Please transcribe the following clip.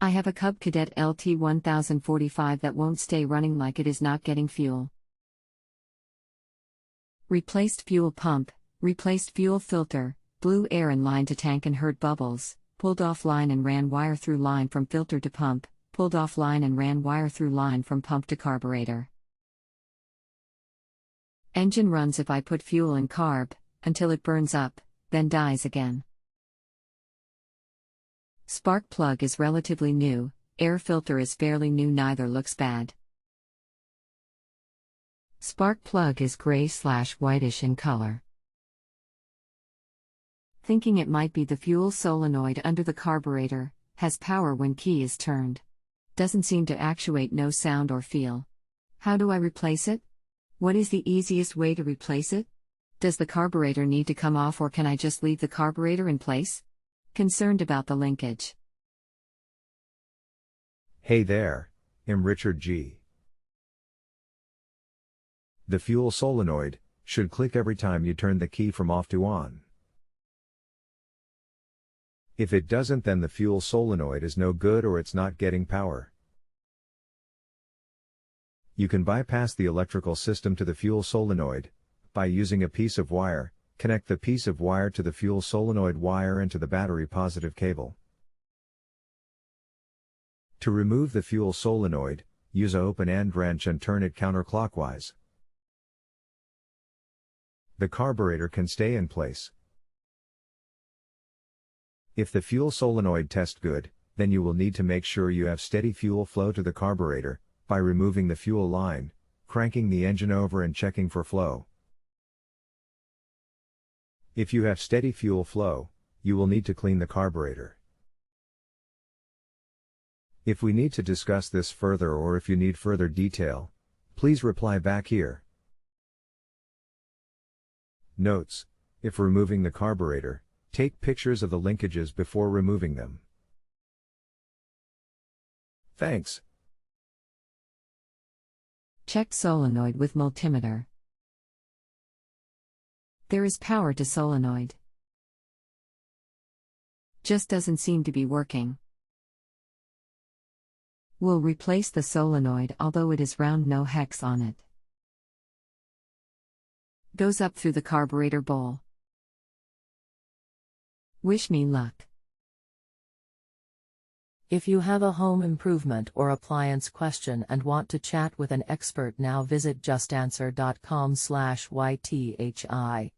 I have a Cub Cadet LT1045 that won't stay running like it is not getting fuel. Replaced fuel pump, replaced fuel filter, blew air in line to tank and heard bubbles, pulled off line and ran wire through line from filter to pump, pulled off line and ran wire through line from pump to carburetor. Engine runs if I put fuel in carb, until it burns up, then dies again. Spark plug is relatively new, air filter is fairly new, neither looks bad. Spark plug is gray/whitish in color. Thinking it might be the fuel solenoid under the carburetor, has power when key is turned. Doesn't seem to actuate, no sound or feel. How do I replace it? What is the easiest way to replace it? Does the carburetor need to come off, or can I just leave the carburetor in place? Concerned about the linkage. Hey there, I'm Richard G. The fuel solenoid should click every time you turn the key from off to on. If it doesn't, then the fuel solenoid is no good or it's not getting power. You can bypass the electrical system to the fuel solenoid by using a piece of wire. Connect the piece of wire to the fuel solenoid wire and to the battery positive cable. To remove the fuel solenoid, use an open end wrench and turn it counterclockwise. The carburetor can stay in place. If the fuel solenoid tests good, then you will need to make sure you have steady fuel flow to the carburetor by removing the fuel line, cranking the engine over and checking for flow. If you have steady fuel flow, you will need to clean the carburetor. If we need to discuss this further, or if you need further detail, please reply back here. Notes: if removing the carburetor, take pictures of the linkages before removing them. Thanks. Checked solenoid with multimeter. There is power to solenoid. Just doesn't seem to be working. Will replace the solenoid, although it is round, no hex on it. Goes up through the carburetor bowl. Wish me luck. If you have a home improvement or appliance question and want to chat with an expert, now visit JustAnswer.com/YTHI.